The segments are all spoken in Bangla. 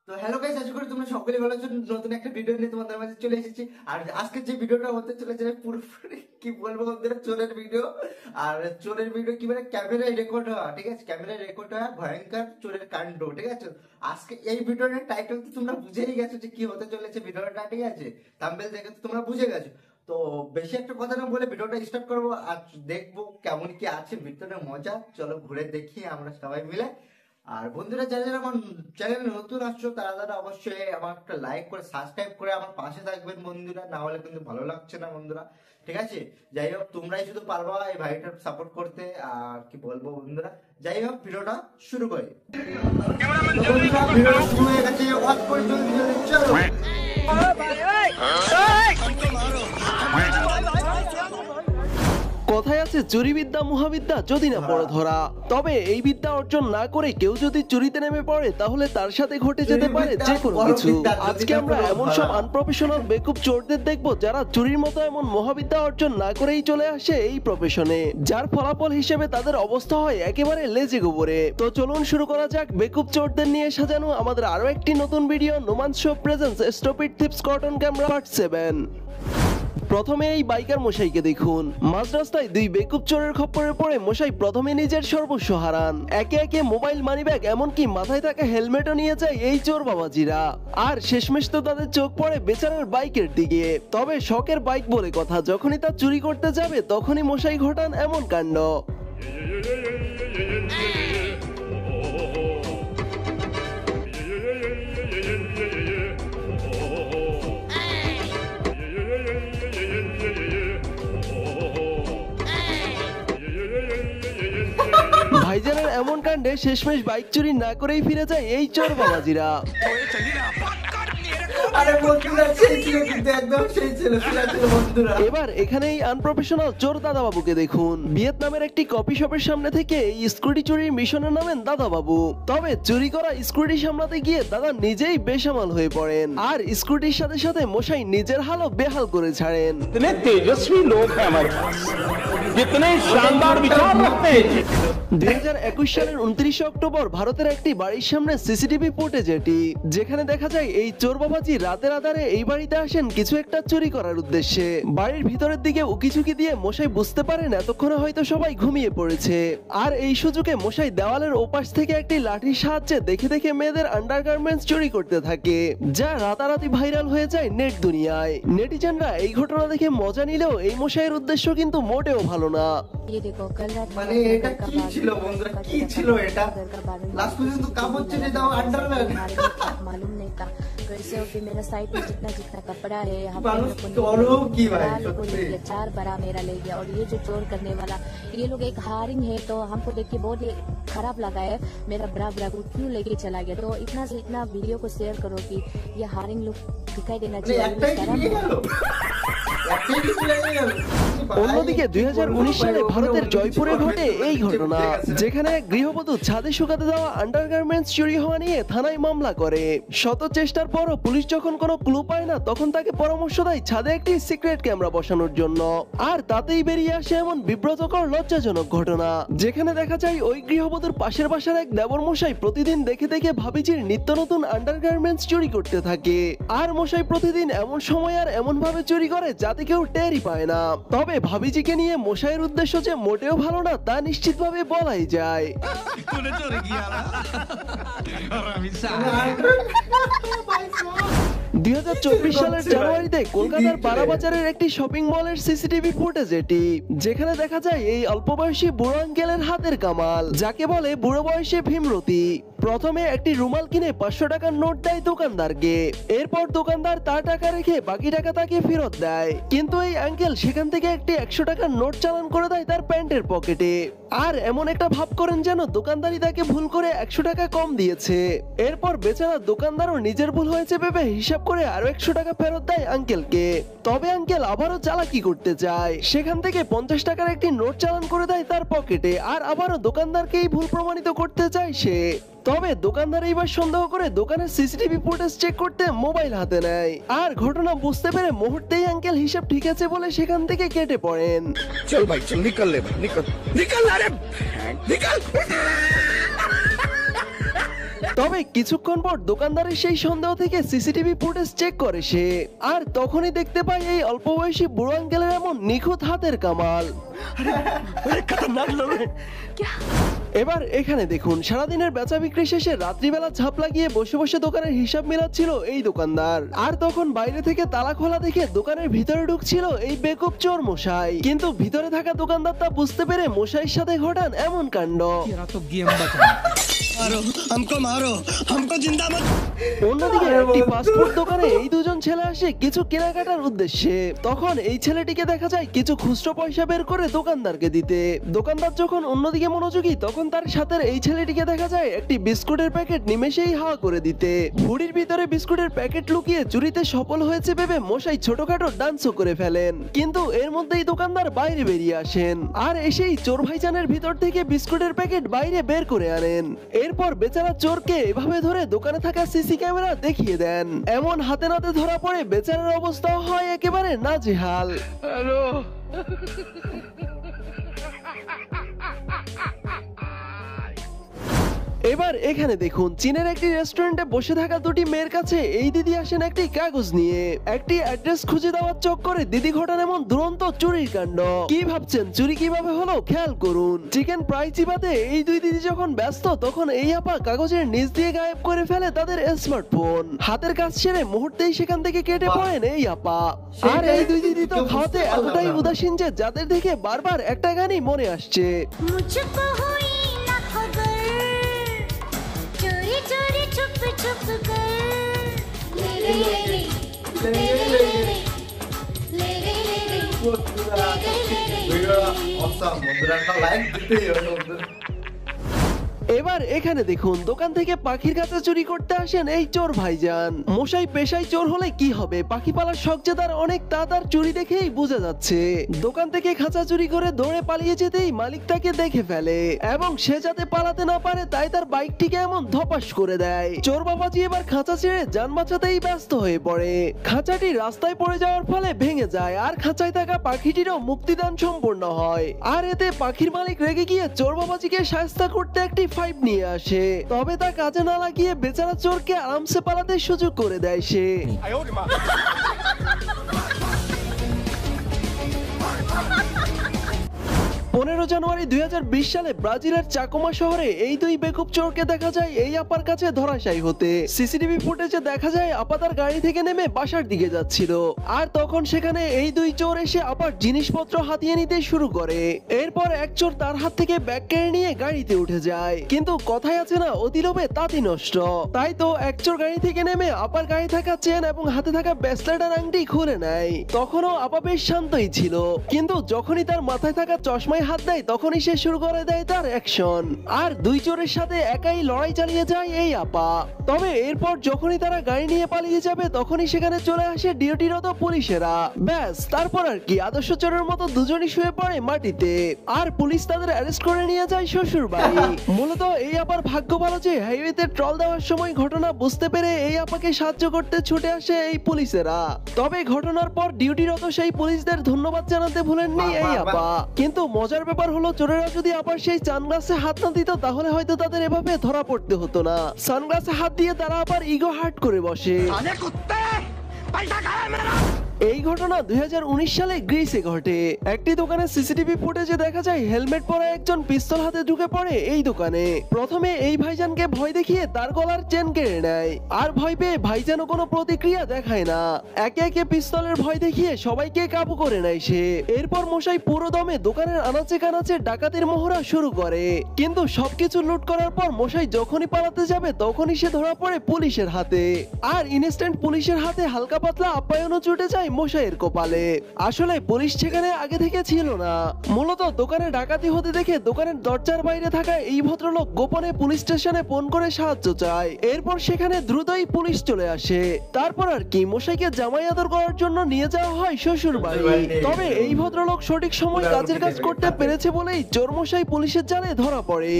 তো হ্যালো গাইস, আশা করি তোমরা সকলে ভালো আছো। নতুন একটা ভিডিও নিয়ে তোমাদের মাঝে চলে এসেছি। আর আজকে যে ভিডিওটা হতে চলেছে পুরোপুরি কি বলবো বন্ধুরা, চোরের ভিডিও। আর চোরের ভিডিও কি মানে ক্যামেরায় রেকর্ড হওয়া, ঠিক আছে, ক্যামেরায় রেকর্ড হওয়া ভয়ঙ্কর চোরের কাণ্ড, ঠিক আছে। আজকে এই ভিডিওটার টাইটেল তো তোমরা বুঝেই গেছো যে কি হতে চলেছে ভিডিওটা, ঠিক আছে। থাম্বনেল দেখে তো তোমরা বুঝে গেছো। তো বেশি একটা কথা না বলে ভিডিওটা স্টার্ট করবো আর দেখবো কেমন কি আছে ভিতরে মজা। চলো ঘুরে দেখি আমরা সবাই মিলে। আর বন্ধুরা, যারা যারা আমার চ্যানেলে নতুন আসছো তারা অবশ্যই আমার একটা লাইক করে সাবস্ক্রাইব করে আমার পাশে থাকবেন বন্ধুরা, না হলে কিন্তু ভালো লাগছে না বন্ধুরা, ঠিক আছে। যাই হোক, তোমরাই শুধু পারবা এই ভাইটার সাপোর্ট করতে। আর কি বলবো বন্ধুরা, যাই হোক ভিডিওটা শুরু করি। ভিডিওটা শুরু হয়ে গেছে, ওয়াচ করে চলো। কথায় আছে চুরি বিদ্যা মহাবিদ্যা যদি না পড়ে ধরা। তবে এই বিদ্যা অর্জন না করে কেউ যদি চুরিতে নেমে পড়ে তাহলে তার সাথে ঘটে যেতে পারে যে কোনো কিছু। আজকে আমরা এমন সব আনপ্রফেশনাল বেকুব চোরদের দেখবো যারা চুরির মতো এমন মহাবিদ্যা অর্জন না করেই চলে আসে এই প্রফেশনে, যার ফলাফল হিসেবে তাদের অবস্থা হয় একেবারে লেজে গোবরে। তো চলুন শুরু করা যাক বেকুব চোরদের নিয়ে সাজানো আমাদের আরো একটি নতুন video, no man's show presents stupid tips cotton camera part 7। প্রথমে এই বাইকার মশাইকে দেখুন। মাঝ রাস্তায় দুই বেকুব চোরের খপ্পরে পড়ে মশাই প্রথমে নিজের সর্বস্ব হারান। একে একে মোবাইল, মানিব্যাগ, এমনকি মাথায় থাকা হেলমেটও নিয়ে যায় এই চোর বাবাজিরা। আর শেষমেশ তো তাদের চোখ পড়ে বেচারার বাইকের দিকে। তবে শখের বাইক বলে কথা, যখনই তা চুরি করতে যাবে তখনই মশাই ঘটান এমন কাণ্ড। ভাইজানের এমন কাণ্ডে শেষমেশ বাইক চুরি না করেই ফিরে যায় এই চোর বাবাজিরা। এবার এখানে এই আনপ্রফেশনাল চোর দাদাবাবুকে দেখুন। ভিয়েতনামের একটি কফি শপের সামনে থেকে এই স্কুটি চুরির মিশনে নামেন দাদাবাবু। তবে চুরি করা স্কুটি সামলাতে গিয়ে দাদা নিজেই বেসামাল হয়ে পড়েন। আর স্কুটির সাথে সাথে মশাই নিজের হালও বেহাল করে ছাড়েন। তেজস্বী লোক হ্যাঁ, কিতনে শানদার বিচার রাখতে हैं। 2021 সালের 29 অক্টোবর ভারতের একটি বাড়ির সামনে সিসিটিভি ফুটেজ এটি, যেখানে দেখা যায় এই চোর বাবাজি রাতের আধারে এই বাড়িতে আসেন কিছু একটা চুরি করার উদ্দেশ্যে। বাড়ির ভিতরের দিকে উকিঝুঁকি দিয়ে মশাই বুঝতে পারেন এতক্ষণে হয়তো সবাই ঘুমিয়ে পড়েছে। আর এই সুযোগে মশাই দেওয়ালের ওপাশ থেকে একটি লাঠির সাহায্যে দেখে দেখে মেয়েদের আন্ডারগার্মেন্টস চুরি করতে থাকে, যা রাতারাতি ভাইরাল হয়ে যায় নেট দুনিয়ায়। নেটিজেনরা এই ঘটনা দেখে মজা নিলেও এই মশাইয়ের উদ্দেশ্য কিন্তু মোটেও ভালো না। মানে এটা কি ছিল বন্ধুরা, কি ছিল এটা? লাস্ট পর্যন্ত কাপড় ছেড়ে দাও আন্ডারওয়্যার। मालूम नहीं था वैसे भी मेरा साइड में जितना जितना कपड़ा है चार बड़ा मेरा ले गया। और ये जो चोर करने वाला ये लोग एक हारिंग है, तो हमको देख के बहुत खराब लगा है। मेरा बड़ा बड़ा को क्यों लेके चला गया। तो इतना से इतना वीडियो को शेयर करो कि ये हारिंग लोग दिखाई देना चाहिए। অন্যদিকে 2019 সালে ভারতের জয়পুরে ঘটে এই ঘটনা, যেখানে গৃহবধূ ছাদে শুকাতে দেওয়া আন্ডারগার্মেন্টস চুরি হওয়া নিয়ে থানায় মামলা করে। শত চেষ্টার পরও পুলিশ যখন কোনো ক্লু পায় না তখন তাকে পরামর্শ দেয় ছাদে একটি সিক্রেট ক্যামেরা বসানোর জন্য। আর তাতেই বেরিয়ে আসে এমন বিব্রতকর লজ্জাজনক ঘটনা, যেখানে দেখা যায় ওই গৃহবধূর পাশের বাসার এক দেবর মশাই প্রতিদিন দেখে দেখে ভাবিজির নিত্য নতুন আন্ডারগার্মেন্টস চুরি করতে থাকে। আর মশাই প্রতিদিন এমন সময় আর এমন ভাবে চুরি করে যাতে কেউ টেরই পায় না। তবে ভাবিজিকে নিয়ে মশাইয়ের উদ্দেশ্য যে মোটেও ভালো না তা নিশ্চিতভাবে বলাই যায়। 2024 সালের জানুয়ারিতে কলকাতার বারাবাজারের একটি শপিং মলের সিসিটিভি ফুটেজ এটি, যেখানে দেখা যায় এই অল্প বয়সী বুড়ো আঙ্কেলের হাতের কামাল, যাকে বলে বুড়ো বয়সে ভীমরতি। প্রথমে একটি রুমাল কিনে 500 টাকার নোট দেয় দোকানদারকে। এরপর দোকানদার তার টাকা রেখে বাকি টাকা তাকে ফেরত দেয়। কিন্তু এই আঙ্কেল সেখান থেকে একটি 100 টাকার নোট চালান করে দেয় তার প্যান্টের পকেটে। আর এমন একটা ভাব করেন যেন দোকানদারই তাকে ভুল করে 100 টাকা কম দিয়েছে। এরপর বেচারা দোকানদারও নিজের ভুল হয়েছে ভেবে হিসাব করে আরো 100 টাকা ফেরত দেয় আঙ্কেলকে। তবে আঙ্কেল আবারও চালাকি করতে চায়, সেখান থেকে 50 টাকার একটি নোট চালান করে দেয় তার পকেটে। আর আবারও দোকানদারকেই ভুল প্রমাণিত করতে চায় সে। তবে দোকানদার এইবার সন্দেহ করে দোকানের সিসিটিভি ফুটেজ চেক করতে মোবাইল হাতে নেয়। আর ঘটনা বুঝতে পেরে মুহূর্তেই আঙ্কেল হিসাব ঠিক আছে বলে সেখান থেকে কেটে পড়েন। চল ভাই চল, নিকল লে ভাই, নিকল নিকল, আরে নিকল। তবে কিছুক্ষণ পর দোকানদারের সেই সন্দেহ থেকে সিসিটিভি ফুটেজ চেক করে সে, আর তখনই দেখতে পায় এই অল্প বয়সী বুড়ো আঙ্কেলের এমন নিখুঁত হাতের কামাল। এবার এখানে দেখুন, সারাদিনের বেচা বিক্রি শেষে রাত্রিবেলা ঝাঁপ লাগিয়ে বসে বসে দোকানের হিসাব মেলাচ্ছিল এই দোকানদার। আর তখন বাইরে থেকে তালা খোলা দেখে দোকানের ভিতরে ঢুকছিল এই বেকুব চোর মশাই। কিন্তু ভিতরে থাকা দোকানদার তা বুঝতে পেরে মশাইয়ের সাথে ঘটান এমন কাণ্ড। অন্যদিকে একটি ফাস্টফুড দোকানে এই দুজন ছেলে আসে কিছু কেনাকাটার উদ্দেশ্যে। তখন এই ছেলেটিকে দেখা যায় কিছু খুচরো পয়সা বের করে দোকানদারকে দিতে। দোকানদার যখন অন্যদিকে মনোযোগী, তখন তার সাথে এই ছেলেটিকে দেখা যায় একটি বিস্কুটের প্যাকেট নিমেষেই হাওয়া করে দিতে। হুডির ভিতরে বিস্কুটের প্যাকেট লুকিয়ে চুরিতে সফল হয়েছে ভেবে মশাই ছোটখাটো ডান্সও করে ফেলেন। কিন্তু এর মধ্যেই দোকানদার বাইরে বেরিয়ে আসেন, আর এসেই চোর ভাইজানের ভিতর থেকে বিস্কুটের প্যাকেট বাইরে বের করে আনেন। এরপর বেচারা চোরকে এভাবে ধরে দোকানে থাকা সিসি ক্যামেরা দেখিয়ে দেন। এমন হাতে নাতে ধরা পড়ে বেচারার অবস্থা হয় একেবারে নাজেহাল। এবার এখানে দেখুন, চীনের একটি রেস্টুরেন্টে বসে থাকা দুটি মেয়ের কাছে এই দিদি আসেন একটি কাগজ নিয়ে। একটি অ্যাড্রেস খুঁজে দেওয়ার চক্করে দিদি ঘটান এমন দুরন্ত চুরির কাণ্ড। কি ভাবছেন চুরি কিভাবে হলো? খেয়াল করুন। চিকেন ফ্রাই চিবাতে এই দুই দিদি যখন ব্যস্ত, তখন এই আপা কাগজের নিচ দিয়ে গায়েব করে ফেলে তাদের স্মার্টফোন। হাতের কাজ সেরে মুহূর্তেই সেখান থেকে কেটে পড়েন এই আপা। আর এই দুই দিদি তো খাওয়াতে এতটাই উদাসীন যে যাদের দেখে বারবার একটা গানই মনে আসছে। এবার এখানে দেখুন, দোকান থেকে পাখির কাছে চুরি করতে আসেন এই চোর ভাইজান। মশাই পেশায় চোর হলে কি হবে, পাখি পালার শখ যে তার অনেক, তা তার চুরি দেখেই বোঝা যাচ্ছে। দোকান থেকে খাঁচা চুরি করে দৌড়ে পালিয়ে যেতেই মালিক তাকে দেখে ফেলে, এবং সে যাতে পালাতে না পারে তাই তার বাইকটিকে এমন ধপাস করে দেয়। চোর বাবাজি এবার খাঁচা ছেড়ে যান বাঁচাতেই ব্যস্ত হয়ে পড়ে। খাঁচাটি রাস্তায় পড়ে যাওয়ার ফলে ভেঙে যায়, আর খাঁচায় থাকা পাখিটিরও মুক্তিদান সম্পূর্ণ হয়। আর এতে পাখির মালিক রেগে গিয়ে চোর বাবাজিকে শায়েস্তা করতে একটি ফাইভ নিয়ে আসে। তবে তা কাজে না লাগিয়ে বেচারা চোরকে আরামসে পালাতে সুযোগ করে দেয় সে। 15 জানুয়ারি 2020 সালে ব্রাজিলের চাকোমা শহরে এই দুই বেকুব চোরকে দেখা যায় এই আপার কাছে ধরাশায়ী হতে। সিসিটিভি ফুটেজে দেখা যায় আপা তার গাড়ি থেকে নেমে বাসার দিকে যাচ্ছিল, আর তখন সেখানে এই দুই চোর এসে আপার জিনিসপত্র হাতিয়ে নিতে শুরু করে। এরপর এক চোর তার হাত থেকে ব্যাগ কেড়ে নিয়ে গাড়িতে উঠে যায়। কিন্তু কথাই আছে না, অতি লোভে তাঁতি নষ্ট। তাই তো এক চোর গাড়ি থেকে নেমে আপার গায়ে থাকা চেন এবং হাতে থাকা ব্রেসলেট আর আংটি খুলে নেয়। তখনও আপা বেশ শান্তই ছিল, কিন্তু যখনই তার মাথায় থাকা চশমায় হাত দেয় তখনই সে শুরু করে দেয় তার অ্যাকশন। আর দুই চোরের সাথে একাই লড়াই চালিয়ে যায় এই আপা। তবে এরপর যখনই তারা গাড়ি নিয়ে পালিয়ে যাবে তখনই সেখানে চলে আসে ডিউটিরত পুলিশেরা। ব্যাস, তারপর আর কি, আদর্শ চোরের মতো দুজনই শুয়ে পড়ে মাটিতে, আর পুলিশ তাদের অ্যারেস্ট করে নিয়ে যায় শ্বশুর বাড়ি। মূলত এই আপার ভাগ্য ভালো যে হাইওয়েতে ট্রল দেওয়ার সময় ঘটনা বুঝতে পেরে এই আপাকে সাহায্য করতে ছুটে আসে এই পুলিশেরা। তবে ঘটনার পর ডিউটিরত সেই পুলিশদের ধন্যবাদ জানাতে ভুলেননি এই আপা। কিন্তু মজার ব্যাপার হলো, চোরেরা যদি আবার সেই সানগ্লাসে হাত না দিত তাহলে হয়তো তাদের এভাবে ধরা পড়তে হতো না। সানগ্লাসে হাত দিয়ে তারা আবার ইগো হার্ট করে বসে। এই ঘটনা 2019 সালে গ্রিসে ঘটে। একটি দোকানে সিসিটিভি ফুটেজে দেখা যায় হেলমেট পরা একজন পিস্তল হাতে ঢুকে পড়ে এই দোকানে। প্রথমে এই ভাইজানকে ভয় দেখিয়ে তার গলার চেন কেড়ে নেয়, আর ভয় পেয়ে ভাইজানও কোনো প্রতিক্রিয়া দেখায় না। একে একে পিস্তলের ভয় দেখিয়ে সবাইকে কাবু করে নেয় সে। এরপর মশাই পুরো দমে দোকানের আনাচে কানাচে ডাকাতির মহড়া শুরু করে। কিন্তু সবকিছু লুট করার পর মশাই যখনই পালাতে যাবে তখনই সে ধরা পড়ে পুলিশের হাতে। আর ইনস্ট্যান্ট পুলিশের হাতে হালকা পাতলা আপ্যায়নও ছুটে যায় মশাইয়ের কপালে। আসলে পুলিশ সেখানে আগে থেকে ছিল না, মূলত দোকানে ডাকাতি হতে দেখে দোকানের দরজার বাইরে থাকা এই ভদ্রলোক গোপনে পুলিশ স্টেশনে ফোন করে সাহায্য চায়। এরপর সেখানে দ্রুতই পুলিশ চলে আসে। তারপর আর কি, মশাইকে জামাই আদর করার জন্য নিয়ে যাওয়া হয় শ্বশুর বাড়ি। তবে এই ভদ্রলোক সঠিক সময় কাজের কাজ করতে পেরেছে বলেই চোর মশাই পুলিশের জালে ধরা পড়ে।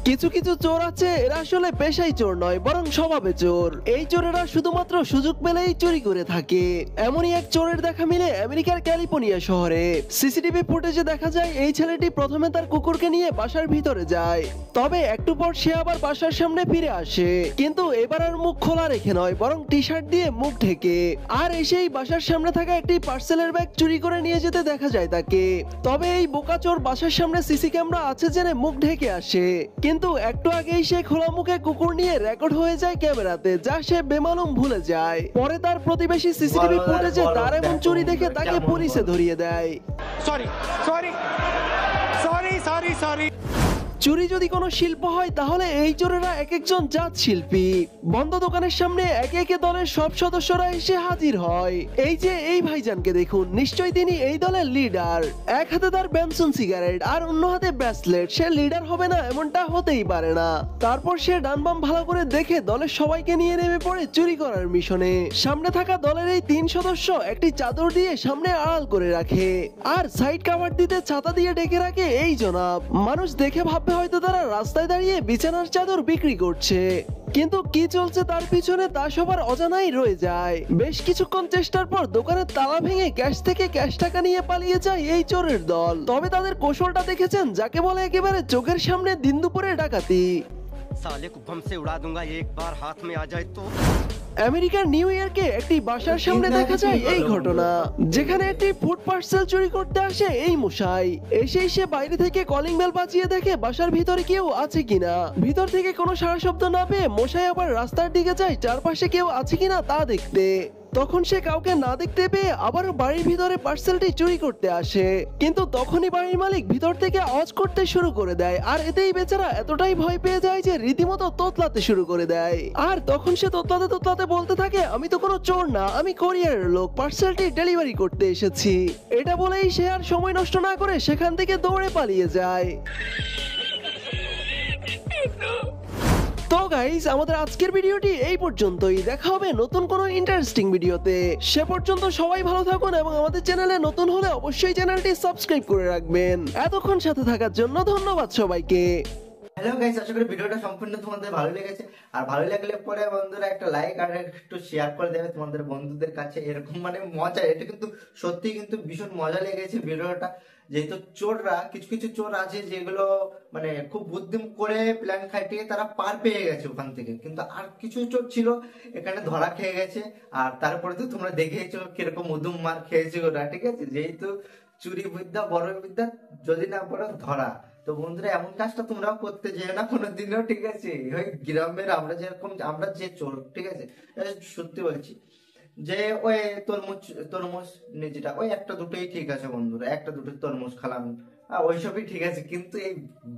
কিছু কিছু চোর আছে, এরা আসলে পেশাই চোর নয় বরং স্বভাবে চোর। এই চোরেরা শুধুমাত্র সুযোগ পেলেই চুরি করে থাকে। এমনই এক চোরের দেখা মিলে আমেরিকার ক্যালিফোর্নিয়া শহরে। সিসিটিভি ফুটেজে দেখা যায় এই ছেলেটি প্রথমে তার কুকুরকে নিয়ে বাসার ভিতরে যায়, তবে একটু পর সে আবার বাসার সামনে ফিরে আসে, কিন্তু এবার আর মুখ খোলা রেখে নয় বরং টি শার্ট দিয়ে মুখ ঢেকে। আর এসেই বাসার সামনে থাকা একটি পার্সেলের ব্যাগ চুরি করে নিয়ে যেতে দেখা যায় তাকে। তবে এই বোকা চোর বাসার সামনে সিসি ক্যামেরা আছে জেনে মুখ ঢেকে আসে, কিন্তু একটু আগেই সে খোলা মুখে কুকুর নিয়ে রেকর্ড হয়ে যায় ক্যামেরাতে, যা সে বেমালুম ভুলে যায়। পরে তার প্রতিবেশী সিসিটিভি ফুটেজে তার এমন চুরি দেখে তাকে পুলিশে ধরিয়ে দেয়। সরি। চুরি যদি কোনো শিল্প হয় তাহলে এই চোরেরা এক একজন জাত শিল্পী। বন্ধ দোকানের সামনে একে একে দলের সব সদস্যরা এসে হাজির হয়। এই যে এই ভাইজানকে দেখুন, নিশ্চয়ই তিনি এই দলের লিডার। এক হাতে তার বেনসন সিগারেট আর অন্য হাতে ব্রেসলেট, সে লিডার হবে না এমনটা হতেই পারে না। তারপর সে ডান বাম ভালো করে দেখে দলের সবাইকে নিয়ে নেমে পড়ে চুরি করার মিশনে। সামনে থাকা দলের এই 3 সদস্য একটি চাদর দিয়ে সামনে আড়াল করে রাখে, আর সাইড কভার দিতে ছাতা দিয়ে ডেকে রাখে এই জনাব। মানুষ দেখে ভাববে হয়তো তারা রাস্তায় দাঁড়িয়ে বিছানার চাদর বিক্রি করছে, কিন্তু কি চলছে তার পিছনে তা সবার অজানাই রয়ে যায়। বেশ কিছুক্ষণ চেষ্টার পর দোকানের তালা ভেঙে ক্যাশ থেকে ক্যাশ টাকা নিয়ে পালিয়ে যায় এই চোরের দল। তবে তাদের কৌশলটা দেখেছেন, যাকে বলে একেবারে চোখের সামনে দিন দুপুরে ডাকাতি। साले को बम से उड़ा दूंगा एक बार हाथ में आ जाए तो। আমেরিকার নিউ ইয়র্কে একটি বাসার সামনে দেখা যায় এই ঘটনা, যেখানে একটি ফুড পার্সেল চুরি করতে আসে এই মশাই। এসেই সে বাইরে থেকে কলিং বেল বাজিয়ে দেখে বাসার ভিতরে কেউ আছে কিনা। ভিতর থেকে কোনো সাড়া শব্দ না পেয়ে মশাই আবার রাস্তার দিকে যায় চারপাশে কেউ আছে কিনা তা দেখতে। তখন সে কাউকে না দেখতে পেয়ে আবারও বাড়ির ভিতরে পার্সেলটি চুরি করতে আসে, কিন্তু তখনই বাড়ির মালিক ভিতর থেকে আওয়াজ করতে শুরু করে দেয়। আর এতেই বেচারা এতটাই ভয় পেয়ে যায় যে রীতিমতো তোতলাতে শুরু করে দেয়। আর তখন সে তোতলাতে তোতলাতে বলতে থাকে, আমি তো কোনো চোর না, আমি কোরিয়ারের লোক, পার্সেলটি ডেলিভারি করতে এসেছি। এটা বলেই সে আর সময় নষ্ট না করে সেখান থেকে দৌড়ে পালিয়ে যায়। তো গাইস, আমাদের আজকের ভিডিওটি এই পর্যন্তই। দেখা হবে নতুন কোনো ইন্টারেস্টিং ভিডিওতে। সে পর্যন্ত সবাই ভালো থাকুন এবং আমাদের চ্যানেলে নতুন হলে অবশ্যই চ্যানেলটি সাবস্ক্রাইব করে রাখবেন। এতক্ষণ সাথে থাকার জন্য ধন্যবাদ সবাইকে। হ্যালো গাইস, আশা করি ভিডিওটা সম্পূর্ণ তোমাদের ভালো লেগেছে। আর ভালো লাগলে পরে বন্ধুরা একটা লাইক আর একটু শেয়ার করে দেবে তোমাদের বন্ধুদের কাছে। এরকম মানে মজা, এটা কিন্তু সত্যি কিন্তু ভীষণ মজা লেগেছে ভিডিওটা। যেহেতু চোররা, কিছু কিছু চোর আছে যেগুলো মানে খুব বুদ্ধি করে প্ল্যান খাটিয়ে তারা পার পেয়ে গেছে ওখান থেকে, কিন্তু আর কিছু চোর ছিল এখানে ধরা খেয়ে গেছে। আর তারপরে তো তোমরা দেখেছো কিরকম উদুম মার খেয়েছে ওরা, ঠিক আছে। যেহেতু চুরি বিদ্যা বড় বিদ্যা, যদি না পড়ো ধরা। তো বন্ধুরা, এমন কাজটা তোমরাও করতে যেও না কোনোদিনও, ঠিক আছে। ওই গ্রামের আমরা যেরকম, আমরা যে চোর, ঠিক আছে, সত্যি বলছি যে ওই তরমুজ নিজেটা ওই একটা দুটোই ঠিক আছে বন্ধুরা, একটা দুটো তরমুজ খালাম ওইসবই ঠিক আছে, কিন্তু এই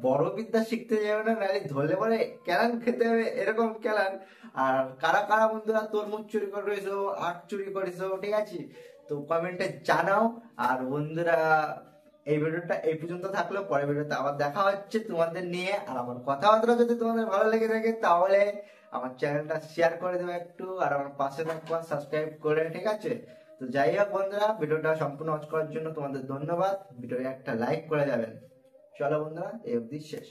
বড় বিদ্যা শিখতে যাবে না, নাহলে ধরলে পরে কেলান খেতে হবে, এরকম কেলান। আর কারা কারা বন্ধুরা তরমুজ চুরি করেছো, আখ চুরি করেছো, ঠিক আছে, তো কমেন্টে জানাও। আর বন্ধুরা, এই ভিডিওটা এই পর্যন্ত থাকলো, পরের ভিডিওতে আবার দেখা হচ্ছে তোমাদের নিয়ে। আর আমার কথাবার্তা যদি তোমাদের ভালো লেগে থাকে তাহলে আমার চ্যানেলটা শেয়ার করে দেবে একটু, আর আমার পাশে থাকবা সাবস্ক্রাইব করে, ঠিক আছে। তো যাই হোক বন্ধুরা, ভিডিওটা সম্পূর্ণ ওয়াচ করার জন্য তোমাদের ধন্যবাদ। ভিডিওতে একটা লাইক করে যাবেন। চলো বন্ধুরা, এই অবধি শেষ।